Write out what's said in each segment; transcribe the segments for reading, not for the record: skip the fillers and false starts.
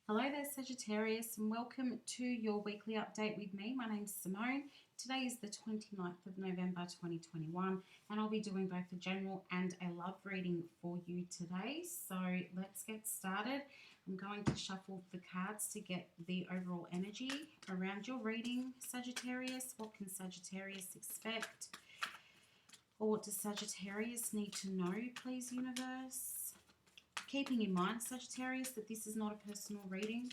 Hello there, Sagittarius, and welcome to your weekly update with me. My name's Simone. Today is the 29th of November 2021, and I'll be doing both a general and a love reading for you today. So let's get started. I'm going to shuffle the cards to get the overall energy around your reading, Sagittarius. What can Sagittarius expect? Or what does Sagittarius need to know, please, universe? Keeping in mind, Sagittarius, that this is not a personal reading,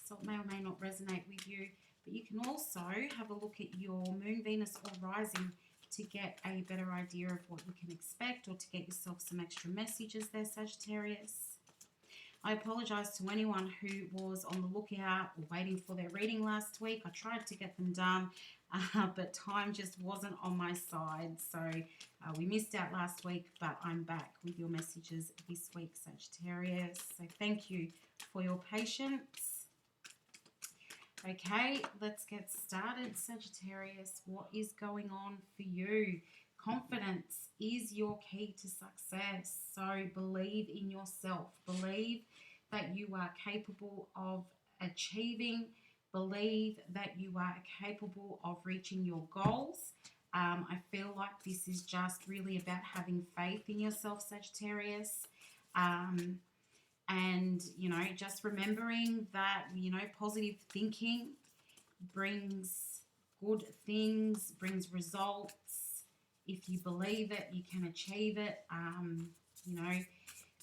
so it may or may not resonate with you, but you can also have a look at your moon, Venus, or rising to get a better idea of what you can expect or to get yourself some extra messages there, Sagittarius. I apologise to anyone who was on the lookout or waiting for their reading last week. I tried to get them done, but time just wasn't on my side. So we missed out last week, but I'm back with your messages this week, Sagittarius. So thank you for your patience. Okay, let's get started, Sagittarius. What is going on for you? Confidence is your key to success. So believe in yourself. Believe that you are capable of achieving. Believe that you are capable of reaching your goals. I feel like this is just really about having faith in yourself, Sagittarius. And, just remembering that, positive thinking brings good things, brings results. If you believe it, you can achieve it.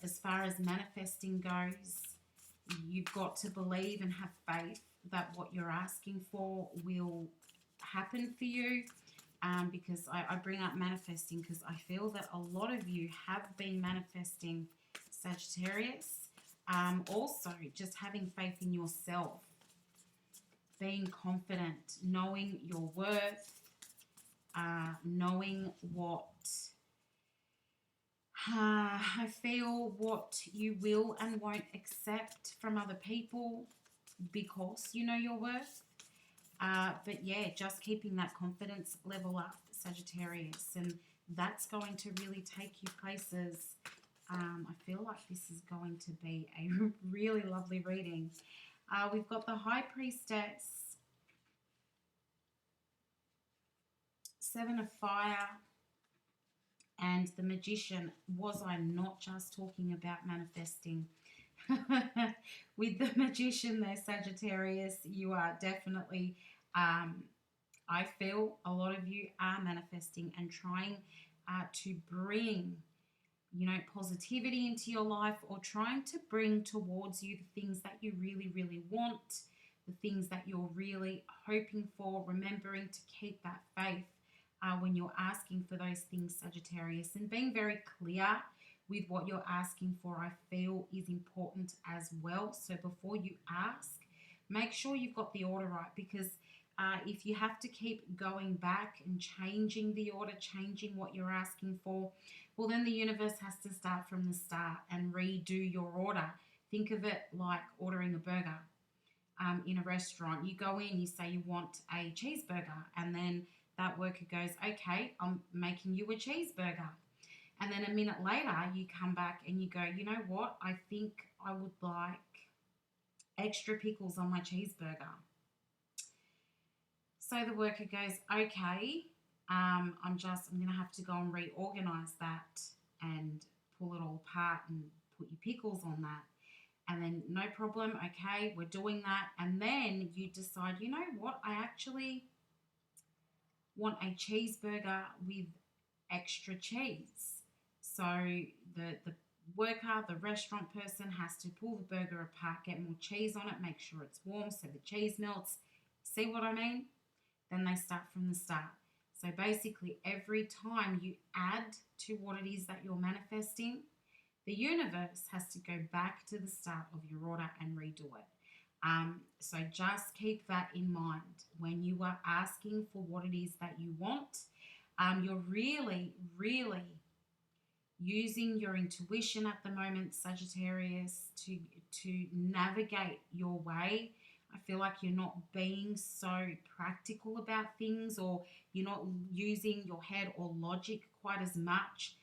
As far as manifesting goes, you've got to believe and have faith that what you're asking for will happen for you. Because I bring up manifesting because I feel that a lot of you have been manifesting, Sagittarius. Also, just having faith in yourself, being confident, knowing your worth, knowing what I feel, what you will and won't accept from other people because you know your worth. But yeah, just keeping that confidence level up, Sagittarius, and that's going to really take you places. I feel like this is going to be a really lovely reading. We've got the High Priestess, Seven of Fire, and the Magician. Was I not just talking about manifesting? With the Magician there, Sagittarius, you are definitely, I feel a lot of you are manifesting and trying to bring, positivity into your life, or trying to bring towards you the things that you really, really want, the things that you're really hoping for, remembering to keep that faith when you're asking for those things, Sagittarius, and being very clear with what you're asking for, I feel is important as well. So before you ask, make sure you've got the order right, because if you have to keep going back and changing the order, changing what you're asking for, well, then the universe has to start from the start and redo your order. Think of it like ordering a burger in a restaurant. You go in, you say you want a cheeseburger, and then that worker goes, okay, I'm making you a cheeseburger. And then a minute later, you come back and you go, you know what? I think I would like extra pickles on my cheeseburger. So the worker goes, okay, I'm going to have to go and reorganize that and pull it all apart and put your pickles on that. And then no problem, okay, we're doing that. And then you decide, you know what? I actually want a cheeseburger with extra cheese. So the worker, the restaurant person, has to pull the burger apart, get more cheese on it, make sure it's warm so the cheese melts. See what I mean? Then they start from the start. So basically, every time you add to what it is that you're manifesting, the universe has to go back to the start of your order and redo it. So just keep that in mind when you are asking for what it is that you want. You're really, really using your intuition at the moment, Sagittarius, to navigate your way. I feel like you're not being so practical about things, or you're not using your head or logic quite as much.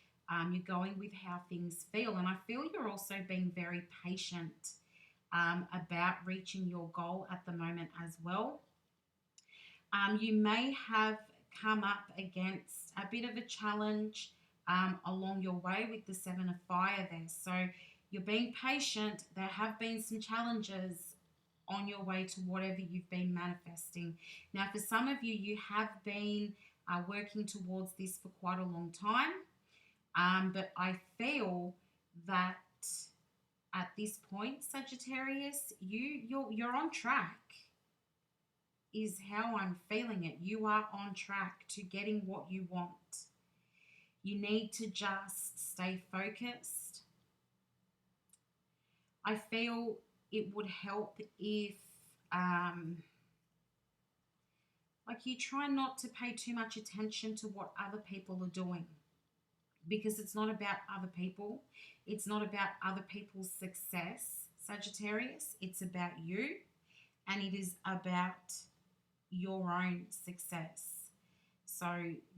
You're going with how things feel. And I feel you're also being very patient about reaching your goal at the moment as well. You may have come up against a bit of a challenge along your way with the Seven of Fire there. So you're being patient. There have been some challenges on your way to whatever you've been manifesting. Now, for some of you, you have been working towards this for quite a long time. But I feel that at this point, Sagittarius, you're on track, is how I'm feeling it. You are on track to getting what you want. You need to just stay focused. I feel it would help if like you try not to pay too much attention to what other people are doing, because it's not about other people. It's not about other people's success, Sagittarius. It's about you, and it is about your own success. So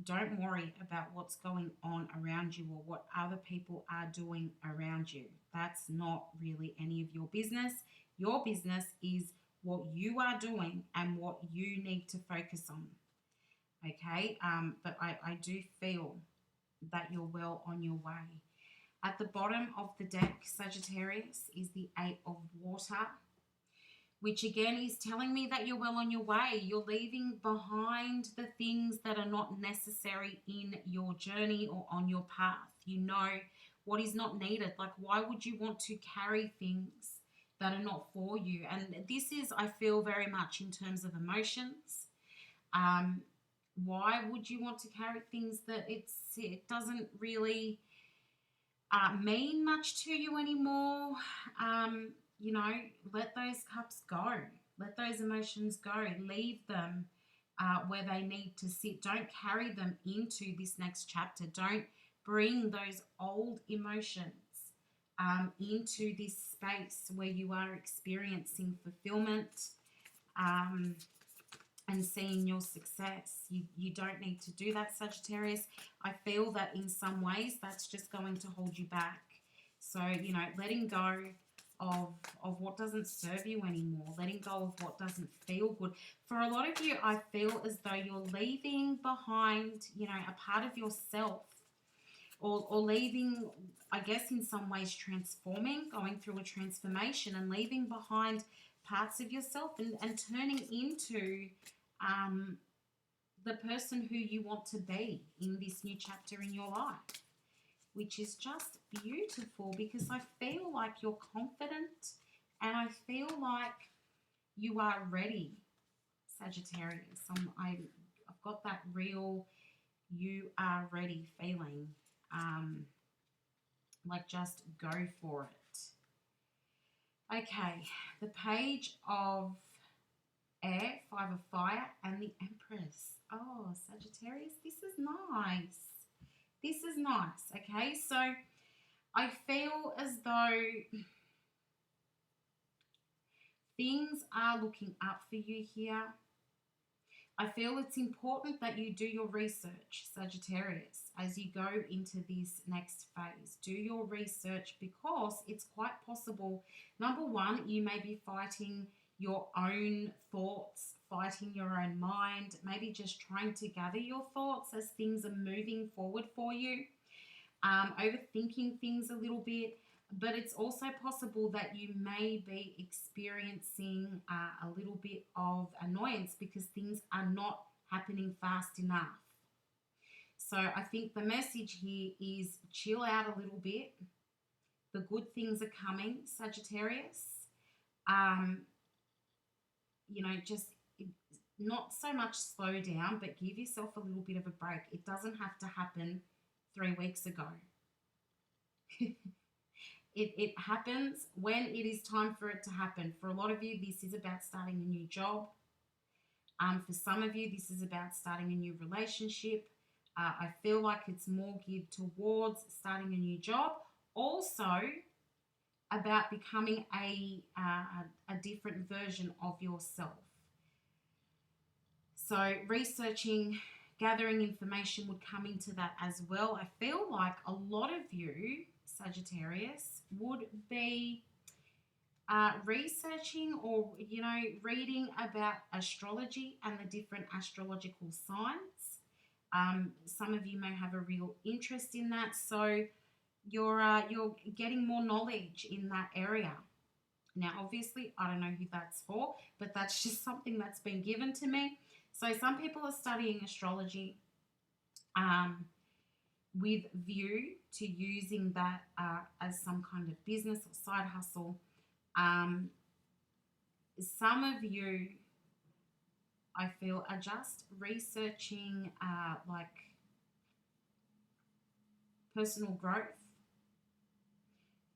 don't worry about what's going on around you or what other people are doing around you. That's not really any of your business. Your business is what you are doing and what you need to focus on. Okay, but I do feel that you're well on your way. At the bottom of the deck, Sagittarius, is the Eight of Water, which again is telling me that you're well on your way. You're leaving behind the things that are not necessary in your journey or on your path. You know what is not needed. Like, why would you want to carry things that are not for you? And this is, I feel, very much in terms of emotions. Why would you want to carry things that it doesn't really mean much to you anymore? You know, let those cups go. Let those emotions go. Leave them where they need to sit. Don't carry them into this next chapter. Don't bring those old emotions into this space where you are experiencing fulfillment and seeing your success. You don't need to do that, Sagittarius. I feel that in some ways that's just going to hold you back. So, you know, letting go of what doesn't serve you anymore, letting go of what doesn't feel good. For a lot of you, I feel as though you're leaving behind, you know, a part of yourself, or leaving, I guess, in some ways transforming, going through a transformation and leaving behind parts of yourself and turning into the person who you want to be in this new chapter in your life, which is just beautiful, because I feel like you're confident and I feel like you are ready, Sagittarius. I've got that real you are ready feeling. Like, just go for it. Okay, the Page of Air, Five of Fire, and the Empress. Oh, Sagittarius, this is nice. This is nice, okay? So I feel as though things are looking up for you here. I feel it's important that you do your research, Sagittarius, as you go into this next phase. Do your research, because it's quite possible, number one, you may be fighting your own thoughts, fighting your own mind, maybe just trying to gather your thoughts as things are moving forward for you, overthinking things a little bit. But it's also possible that you may be experiencing a little bit of annoyance because things are not happening fast enough. So I think the message here is chill out a little bit. The good things are coming, Sagittarius. You know, just not so much slow down, but give yourself a little bit of a break. It doesn't have to happen 3 weeks ago. It happens when it is time for it to happen. For a lot of you, this is about starting a new job. For some of you, this is about starting a new relationship. I feel like it's more geared towards starting a new job. Also, about becoming a different version of yourself. So researching, gathering information would come into that as well. I feel like a lot of you, Sagittarius, would be researching or, reading about astrology and the different astrological signs. Some of you may have a real interest in that, so you're getting more knowledge in that area. Now, obviously, I don't know who that's for, but that's just something that's been given to me. So some people are studying astrology um, with view to using that as some kind of business or side hustle. Um, some of you, I feel, are just researching like personal growth.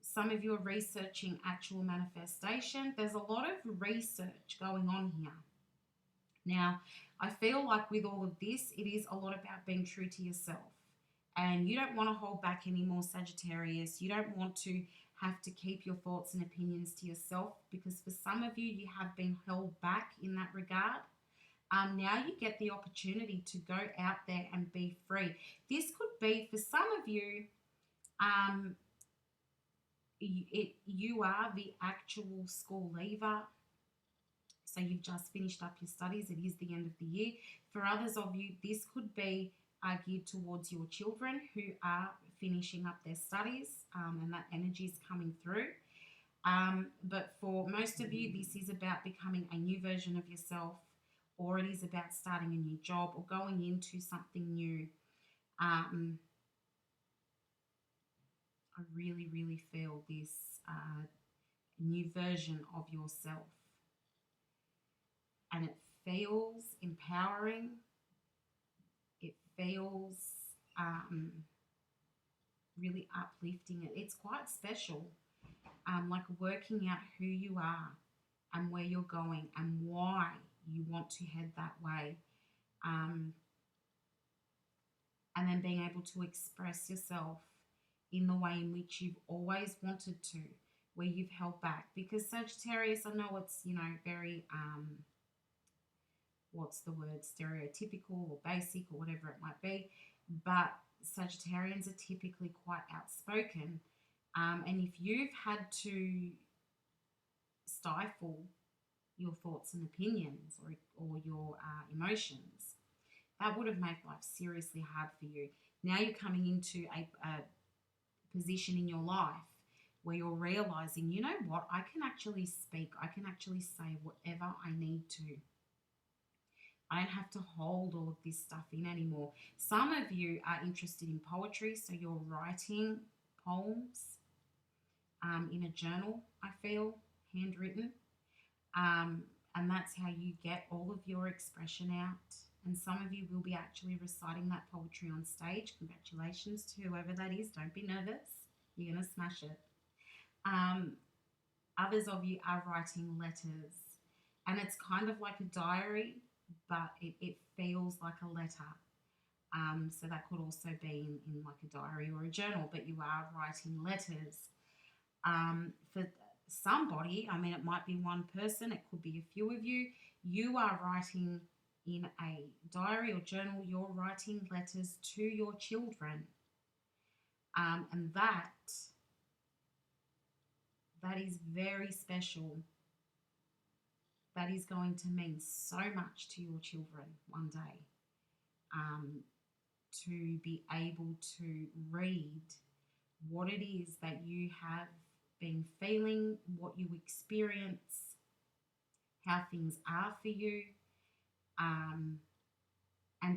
Some of you are researching actual manifestation. There's a lot of research going on here. Now, I feel like with all of this, it is a lot about being true to yourself. And you don't want to hold back anymore, Sagittarius. You don't want to have to keep your thoughts and opinions to yourself, because for some of you, you have been held back in that regard. Now you get the opportunity to go out there and be free. This could be, for some of you, um, you are the actual school leaver. So you've just finished up your studies. It is the end of the year. For others of you, this could be geared towards your children who are finishing up their studies, and that energy is coming through. But for most of you, this is about becoming a new version of yourself, or it is about starting a new job or going into something new. I really, really feel this new version of yourself. And it feels empowering. It feels really uplifting. It's quite special, like working out who you are and where you're going and why you want to head that way. And then being able to express yourself in the way in which you've always wanted to, where you've held back. Because Sagittarius, I know it's, very, what's the word, stereotypical or basic or whatever it might be, but Sagittarians are typically quite outspoken. And if you've had to stifle your thoughts and opinions or your emotions, that would have made life seriously hard for you. Now you're coming into a position in your life where you're realizing, you know what, I can actually speak, I can actually say whatever I need to. I don't have to hold all of this stuff in anymore. Some of you are interested in poetry, so you're writing poems in a journal, I feel, handwritten. And that's how you get all of your expression out. And some of you will be actually reciting that poetry on stage. Congratulations to whoever that is. Don't be nervous. You're going to smash it. Others of you are writing letters. And it's kind of like a diary, but it feels like a letter. So that could also be in like a diary or a journal, but you are writing letters. For somebody, I mean, it might be one person, it could be a few of you, you are writing in a diary or journal, you're writing letters to your children. And that is very special. That is going to mean so much to your children one day. To be able to read what it is that you have been feeling, what you experience, how things are for you, and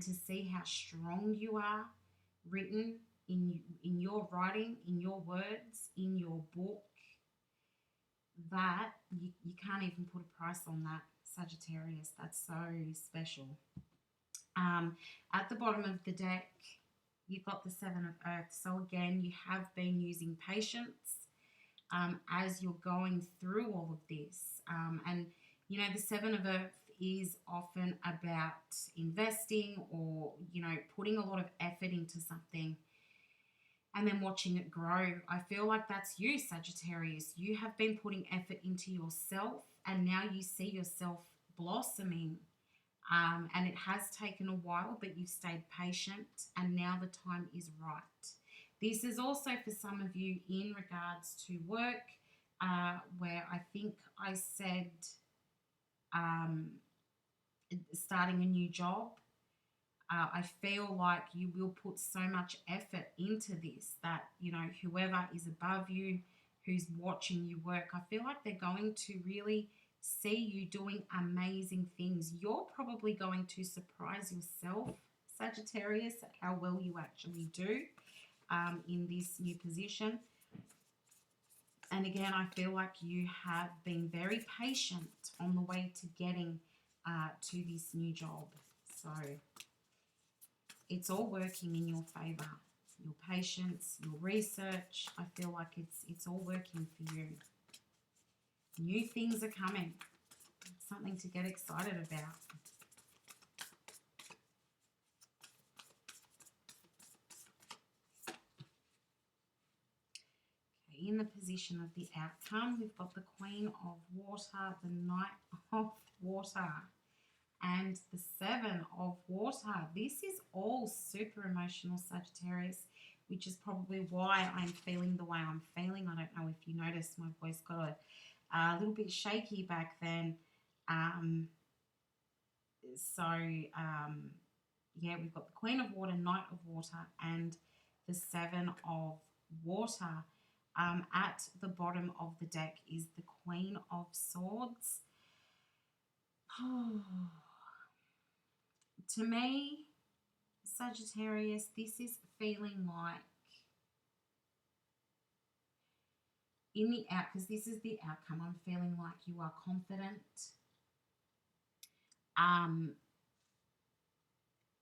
to see how strong you are written in your writing, in your words, in your book, that you can't even put a price on that, Sagittarius. That's so special. At the bottom of the deck, you've got the Seven of Earth. So again, you have been using patience as you're going through all of this. And, the Seven of Earth is often about investing or, putting a lot of effort into something and then watching it grow. I feel like that's you, Sagittarius. You have been putting effort into yourself and now you see yourself blossoming. And it has taken a while, but you've stayed patient and now the time is right. This is also for some of you in regards to work. where I think I said um, starting a new job. I feel like you will put so much effort into this that, you know, whoever is above you, who's watching you work, I feel like they're going to really see you doing amazing things. You're probably going to surprise yourself, Sagittarius, at how well you actually do in this new position. And again, I feel like you have been very patient on the way to getting to this new job. So it's all working in your favor. Your patience, your research, I feel like it's all working for you. New things are coming. Something to get excited about. Okay, in the position of the outcome, we've got the Queen of Water, the Knight of Water, and the Seven of Water. This is all super emotional, Sagittarius, which is probably why I'm feeling the way I'm feeling. I don't know if you noticed my voice got a little bit shaky back then. Yeah, we've got the Queen of Water, Knight of Water, and the Seven of Water. At the bottom of the deck is the Queen of Swords. To me, Sagittarius, this is feeling like in the out, because this is the outcome, I'm feeling like you are confident.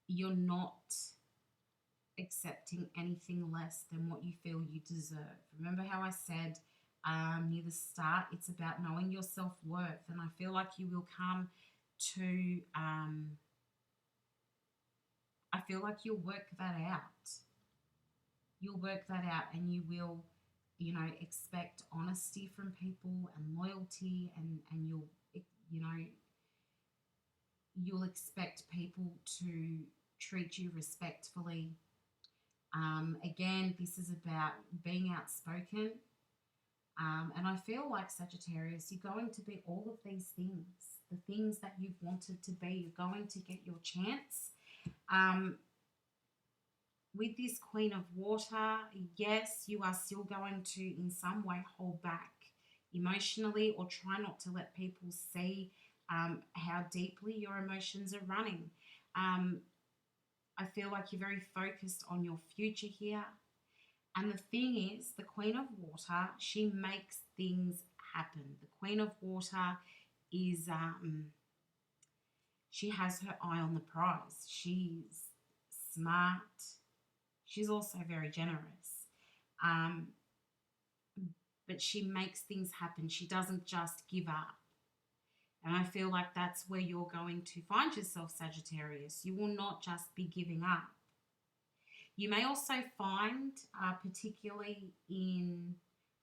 You're not accepting anything less than what you feel you deserve. Remember how I said near the start, it's about knowing your self-worth, and I feel like you will come to I feel like you'll work that out. You'll work that out, and you will, you know, expect honesty from people and loyalty, and you'll, you know, you'll expect people to treat you respectfully. Again, this is about being outspoken. And I feel like, Sagittarius, you're going to be all of these things, the things that you've wanted to be. You're going to get your chance. With this Queen of Water, yes, you are still going to in some way hold back emotionally, or try not to let people see how deeply your emotions are running. I feel like you're very focused on your future here. And the thing is, the Queen of Water, she makes things happen. The Queen of Water is, she has her eye on the prize. She's smart. She's also very generous. But she makes things happen. She doesn't just give up. And I feel like that's where you're going to find yourself, Sagittarius. You will not just be giving up. You may also find, particularly in,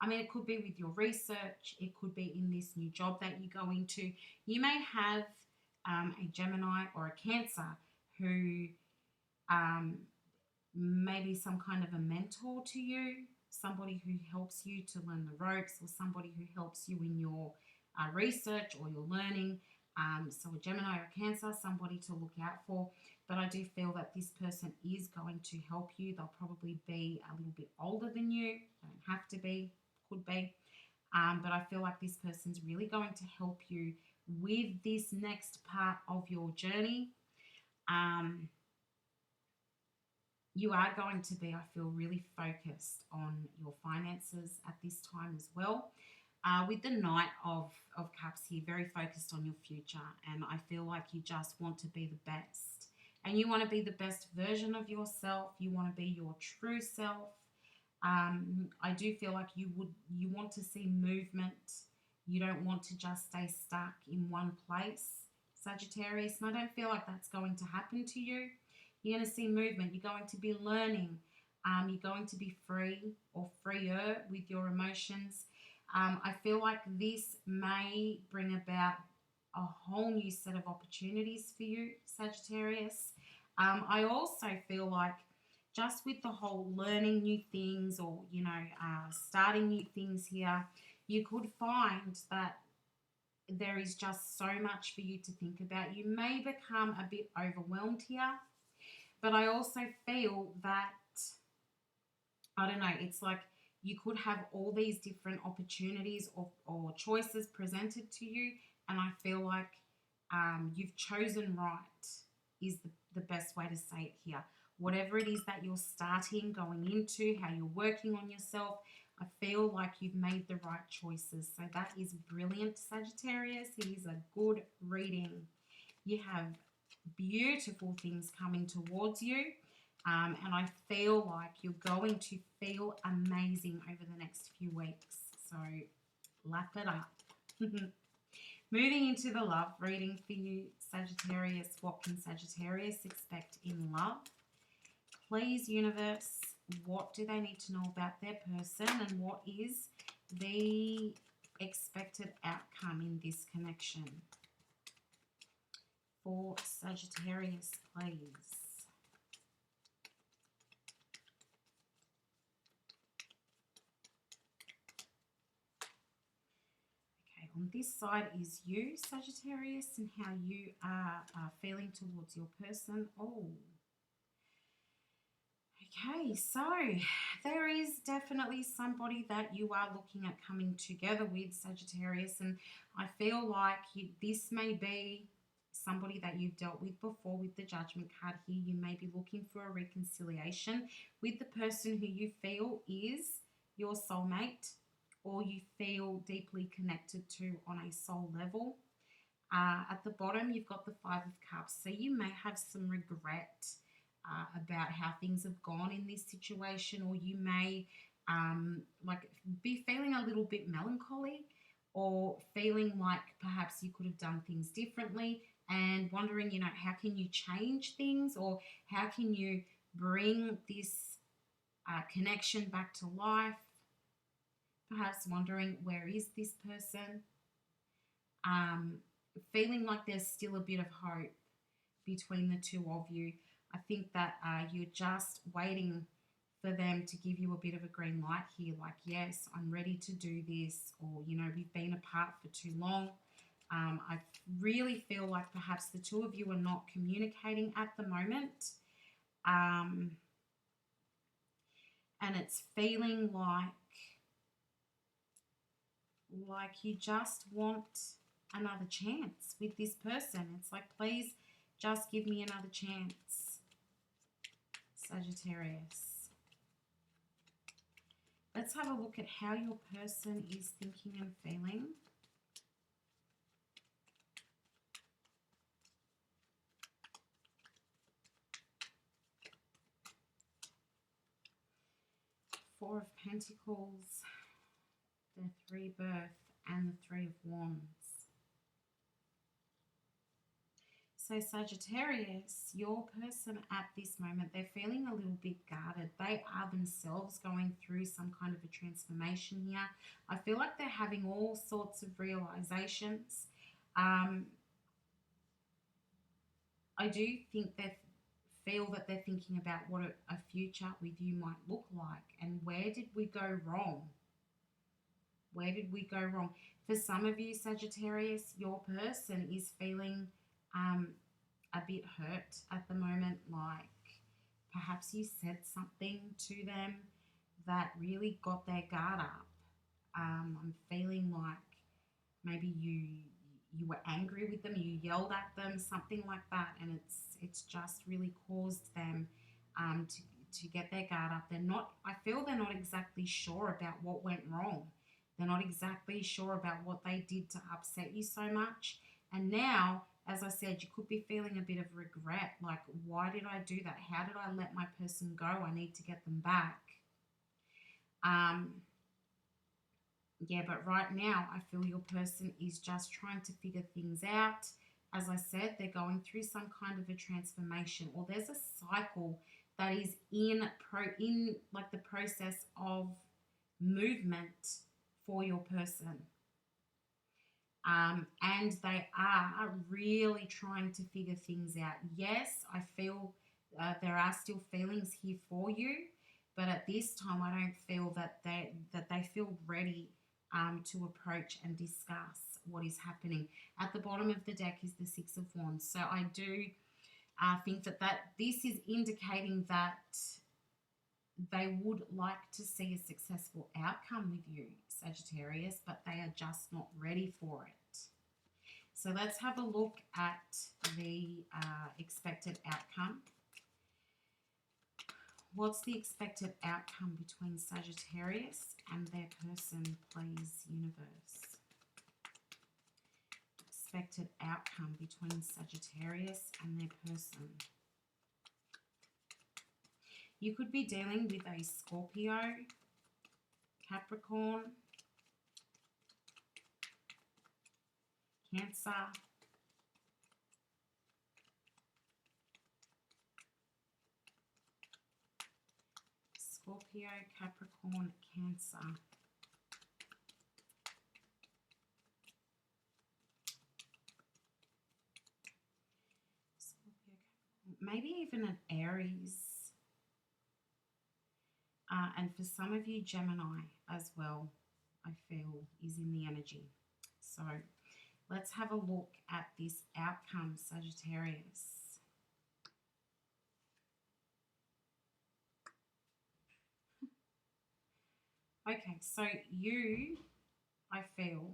I mean, it could be with your research, it could be in this new job that you go into. You may have a Gemini or a Cancer who may be some kind of a mentor to you, somebody who helps you to learn the ropes, or somebody who helps you in your research or your learning. So a Gemini or a Cancer, somebody to look out for. But I do feel that this person is going to help you. They'll probably be a little bit older than you. Don't have to be, could be. But I feel like this person's really going to help you with this next part of your journey. You are going to be, I feel, really focused on your finances at this time as well. With the Knight of Cups here, very focused on your future. And I feel like you just want to be the best. And you want to be the best version of yourself. You want to be your true self. I do feel like you want to see movement. You don't want to just stay stuck in one place, Sagittarius. And I don't feel like that's going to happen to you. You're going to see movement. You're going to be learning. You're going to be free or freer with your emotions. I feel like this may bring about a whole new set of opportunities for you, Sagittarius. I also feel like just with the whole learning new things, or, you know, starting new things here, you could find that there is just so much for you to think about. You may become a bit overwhelmed here, but I also feel that, I don't know, it's like you could have all these different opportunities or choices presented to you, and I feel like you've chosen right is the best way to say it here. Whatever it is that you're starting, going into, how you're working on yourself, I feel like you've made the right choices. So that is brilliant, Sagittarius. It is a good reading. You have beautiful things coming towards you. And I feel like you're going to feel amazing over the next few weeks. So lap it up. Moving into the love reading for you, Sagittarius. What can Sagittarius expect in love? Please, universe, what do they need to know about their person, and what is the expected outcome in this connection for Sagittarius, please? Okay, on this side is you, Sagittarius, and how you are feeling towards your person. Oh, okay, so there is definitely somebody that you are looking at coming together with, Sagittarius, and I feel like this may be somebody that you've dealt with before with the Judgment card here. You may be looking for a reconciliation with the person who you feel is your soulmate or you feel deeply connected to on a soul level. At the bottom, you've got the Five of Cups, so you may have some regret about how things have gone in this situation, or you may like be feeling a little bit melancholy or feeling like perhaps you could have done things differently and wondering, you know, how can you change things, or how can you bring this connection back to life? Perhaps wondering, where is this person? Feeling like there's still a bit of hope between the two of you. I think that you're just waiting for them to give you a bit of a green light here, like, yes, I'm ready to do this, or, you know, we've been apart for too long. I really feel like perhaps the two of you are not communicating at the moment. And it's feeling like you just want another chance with this person. It's like, please just give me another chance, Sagittarius. Let's have a look at how your person is thinking and feeling. Four of Pentacles, the Rebirth, and the Three of Wands. So Sagittarius, your person at this moment, they're feeling a little bit guarded. They are themselves going through some kind of a transformation here. I feel like they're having all sorts of realizations. I do think they feel that they're thinking about what a future with you might look like, and where did we go wrong? Where did we go wrong? For some of you, Sagittarius, your person is feeling a bit hurt at the moment, like perhaps you said something to them that really got their guard up. I'm feeling like maybe you were angry with them, you yelled at them, something like that, and it's just really caused them to get their guard up. I feel they're not exactly sure about what went wrong. They're not exactly sure about what they did to upset you so much. And now, as I said, you could be feeling a bit of regret, like, why did I do that? How did I let my person go? I need to get them back. Yeah, but right now I feel your person is just trying to figure things out. As I said, they're going through some kind of a transformation, or there's a cycle that is in like the process of movement for your person. And they are really trying to figure things out. Yes, I feel there are still feelings here for you, but at this time I don't feel that they feel ready to approach and discuss what is happening. At the bottom of the deck is the Six of Wands. So I do think that this is indicating that they would like to see a successful outcome with you, Sagittarius, but they are just not ready for it. So let's have a look at the expected outcome. What's the expected outcome between Sagittarius and their person, please, universe? Expected outcome between Sagittarius and their person. You could be dealing with a Scorpio, Capricorn, Cancer, Scorpio, Capricorn, Cancer. Scorpio, Capricorn. Maybe even an Aries. And for some of you, Gemini as well, I feel, is in the energy. So let's have a look at this outcome, Sagittarius. Okay, so you, I feel,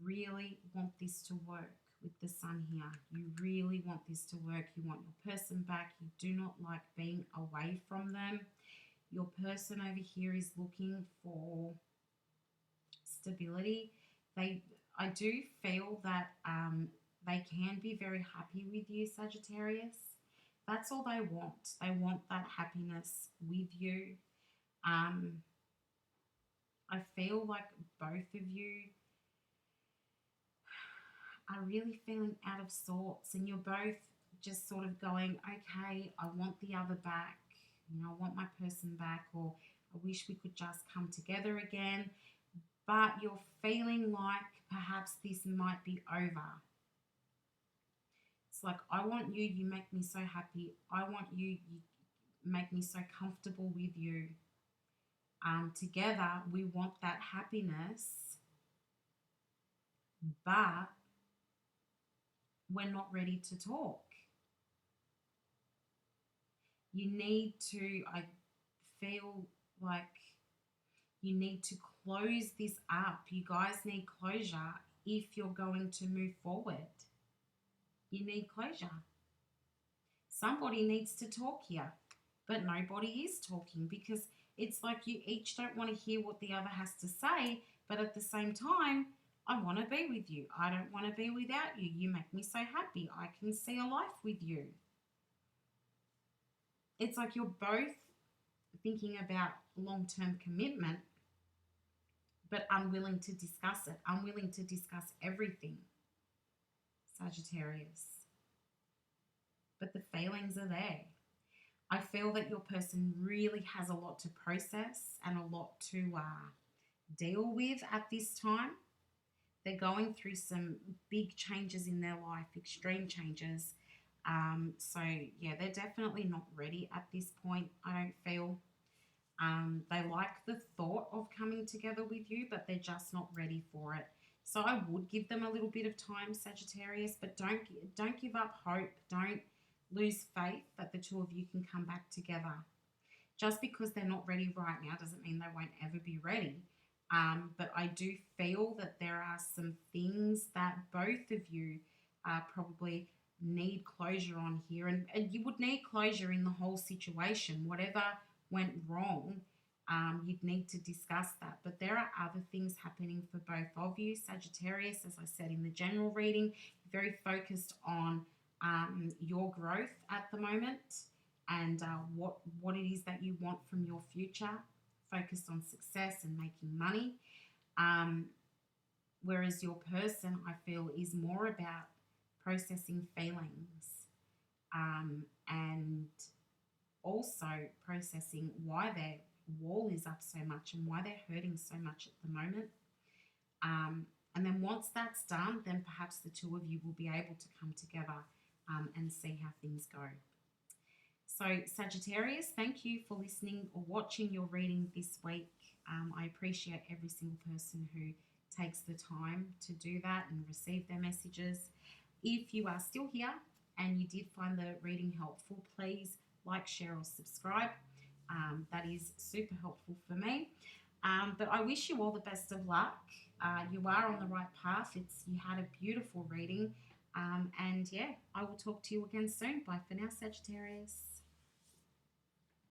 really want this to work with the Sun here. You really want this to work. You want your person back. You do not like being away from them. Your person over here is looking for stability. I do feel that they can be very happy with you, Sagittarius. That's all they want. They want that happiness with you. I feel like both of you are really feeling out of sorts, and you're both just sort of going, okay, I want the other back. You know, I want my person back, or I wish we could just come together again. But you're feeling like perhaps this might be over. It's like, I want you, you make me so happy. I want you, you make me so comfortable with you. Together, we want that happiness, but we're not ready to talk. You need to, I feel like you need to close this up. You guys need closure if you're going to move forward. You need closure. Somebody needs to talk here, but nobody is talking, because it's like you each don't want to hear what the other has to say, but at the same time, I want to be with you. I don't want to be without you. You make me so happy. I can see a life with you. It's like you're both thinking about long-term commitment, but unwilling to discuss it, unwilling to discuss everything, Sagittarius. But the feelings are there. I feel that your person really has a lot to process and a lot to deal with at this time. They're going through some big changes in their life, extreme changes. So, yeah, they're definitely not ready at this point, I don't feel. They like the thought of coming together with you, but they're just not ready for it. So I would give them a little bit of time, Sagittarius, but don't give up hope. Don't lose faith that the two of you can come back together. Just because they're not ready right now doesn't mean they won't ever be ready. But I do feel that there are some things that both of you probably need closure on here. And you would need closure in the whole situation. Whatever went wrong, you'd need to discuss that. But there are other things happening for both of you. Sagittarius, as I said in the general reading, very focused on your growth at the moment, and what it is that you want from your future, focused on success and making money. Whereas your person, I feel, is more about processing feelings, and also processing why their wall is up so much and why they're hurting so much at the moment. And then once that's done, then perhaps the two of you will be able to come together and see how things go. So, Sagittarius, thank you for listening or watching your reading this week. I appreciate every single person who takes the time to do that and receive their messages. If you are still here and you did find the reading helpful, please like, share, or subscribe. That is super helpful for me. But I wish you all the best of luck. You are on the right path. You had a beautiful reading. And yeah, I will talk to you again soon. Bye for now, Sagittarius.